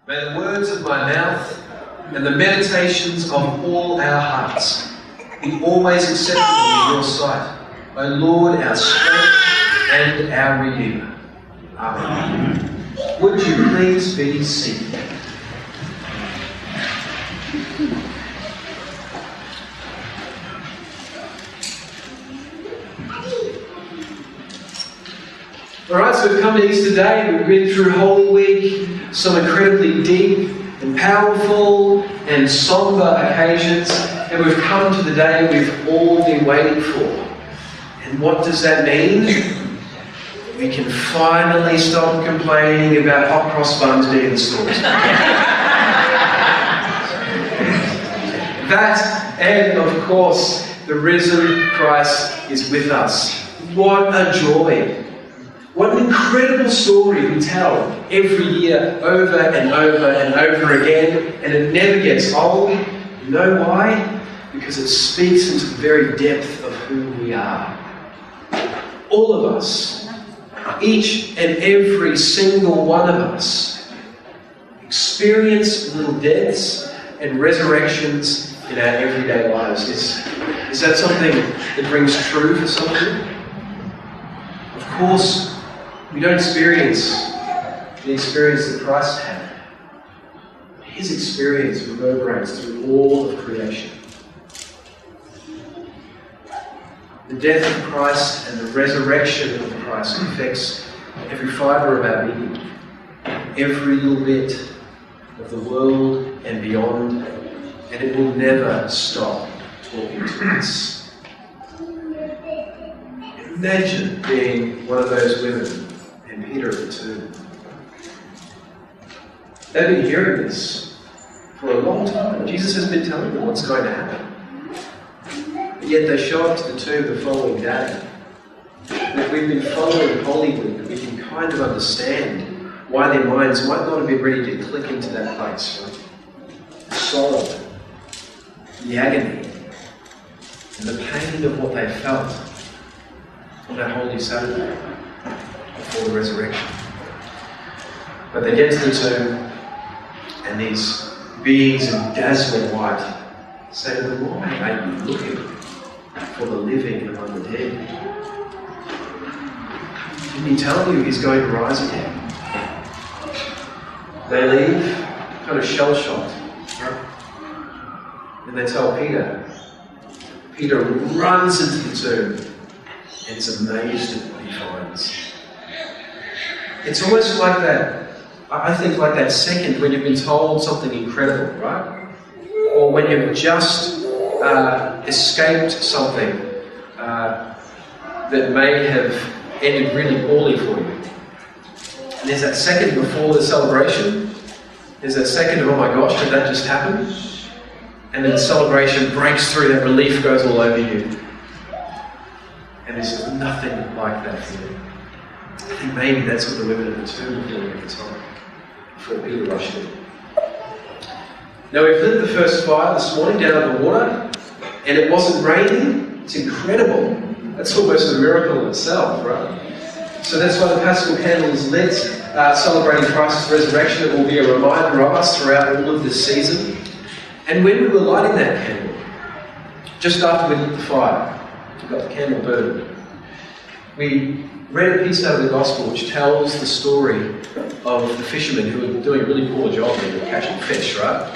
May the words of my mouth and the meditations of all our hearts be always acceptable in your sight, O Lord, our strength and our Redeemer. Amen. Would you please be seated? Alright, so we've come to Easter Day, we've been through Holy Week, some incredibly deep and powerful and somber occasions, and we've come to the day we've all been waiting for. And what does that mean? We can finally stop complaining about hot cross buns being in the stores. That, and of course, the risen Christ is with us. What a joy! What an incredible story we tell every year over and over and over again, and it never gets old. You know why? Because it speaks into the very depth of who we are. All of us, each and every single one of us, experience little deaths and resurrections in our everyday lives. Is that something that rings true for some of you? Of course, we don't experience the experience that Christ had. His experience reverberates through all of creation. The death of Christ and the resurrection of Christ affects every fibre of our being, every little bit of the world and beyond, and it will never stop talking to us. Imagine being one of those women and Peter at the tomb. They've been hearing this for a long time. Jesus has been telling them what's going to happen. But yet they show up to the tomb the following day. And if we've been following Holy Week, we can kind of understand why their minds might not have been ready to click into that place. Right? The sorrow, the agony, and the pain of what they felt on that Holy Saturday before the resurrection. But they get to the tomb, and these beings in dazzling white say to them, "Why are you looking for the living among the dead? Didn't he tell you he's going to rise again?" They leave, kind of shell-shocked. Right? And they tell Peter. Peter runs into the tomb and is amazed at what he finds. It's almost like that, I think, like that second when you've been told something incredible, right? Or when you've just escaped something that may have ended really poorly for you. And there's that second before the celebration. There's that second of, oh my gosh, did that just happen? And then the celebration breaks through, that relief goes all over you. And there's nothing like that feeling. I think maybe that's what the women at the tomb were feeling at the time, before Peter rushed in. Now we've lit the first fire this morning down at the water, and it wasn't raining. It's incredible. That's almost a miracle in itself, right? So that's why the Paschal candle is lit, celebrating Christ's resurrection. It will be a reminder of us throughout all of this season. And when we were lighting that candle, just after we lit the fire, we got the candle burning, we read a piece out of the Gospel which tells the story of the fishermen who are doing a really poor job of catching fish, right?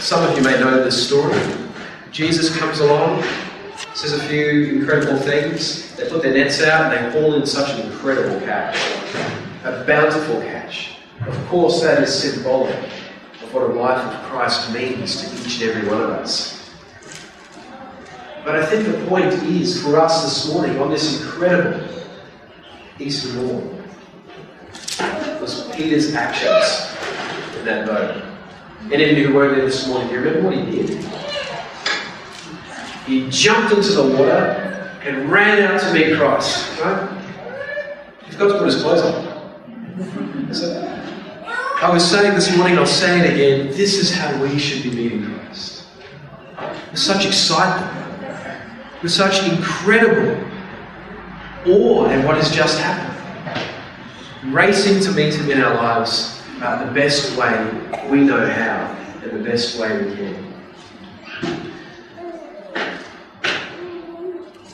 Some of you may know this story. Jesus comes along, says a few incredible things. They put their nets out and they haul in such an incredible catch, a bountiful catch. Of course, that is symbolic of what a life of Christ means to each and every one of us. But I think the point is, for us this morning, on this incredible Easter morn, was Peter's actions in that boat. Any of you who weren't there this morning, do you remember what he did? He jumped into the water and ran out to meet Christ. Right? He forgot to put his clothes on. So, I was saying this morning, I'll say it again, this is how we should be meeting Christ. With such excitement, with such incredible awe at what has just happened. Racing to meet him in our lives the best way we know how and the best way we can.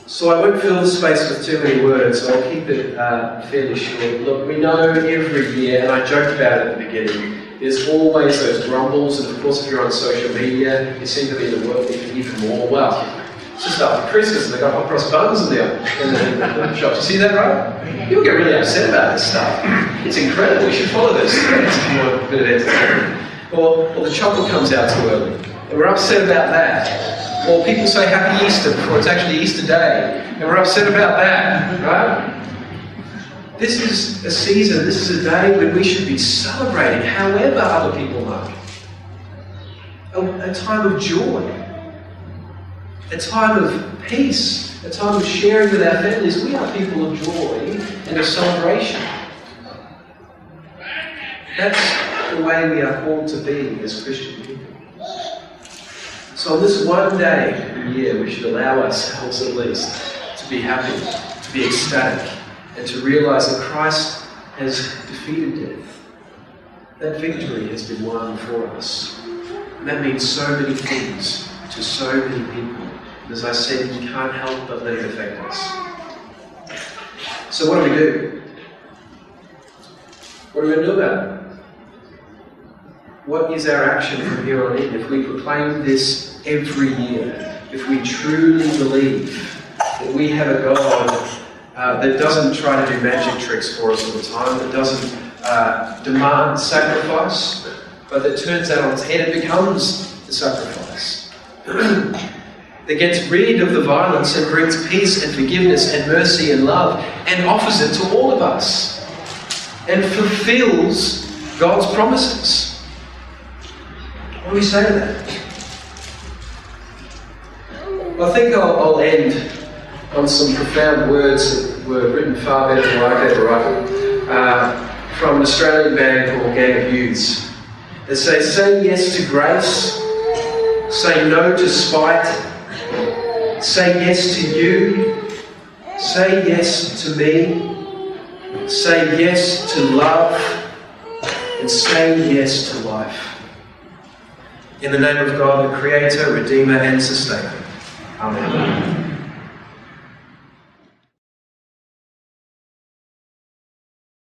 So I won't fill the space with too many words, so I'll keep it fairly short. Look, we know every year, and I joked about it at the beginning, there's always those grumbles, and of course if you're on social media, you seem to be in the world that you can eat more. Well, it's just after Christmas and they've got hot cross buns in the shops. You see that, right? People get really upset about this stuff. It's incredible. You should follow those threads if you want a bit of entertainment. Or the chocolate comes out too early. And we're upset about that. Or people say Happy Easter before it's actually Easter Day. And we're upset about that, right? This is a season, this is a day when we should be celebrating however other people might. A time of joy. A time of peace. A time of sharing with our families. We are people of joy and of celebration. That's the way we are called to be as Christian people. So on this one day of the year, we should allow ourselves at least to be happy, to be ecstatic, and to realize that Christ has defeated death. That victory has been won for us. And that means so many things to so many people. And as I said, we can't help but let it affect us. So what do? What are we going to do about it? What is our action from here on in if we proclaim this every year? If we truly believe that we have a God that doesn't try to do magic tricks for us all the time, that doesn't demand sacrifice, but that turns that on its head and becomes the sacrifice. That gets rid of the violence and brings peace and forgiveness and mercy and love and offers it to all of us and fulfills God's promises. What do we say to that? Well, I think I'll end on some profound words that were written far better than I could ever write from an Australian band called Gang of Youths. They say yes to grace, say no to spite, say yes to you, say yes to me, say yes to love, and say yes to life. In the name of God, the Creator, Redeemer, and Sustainer. Amen.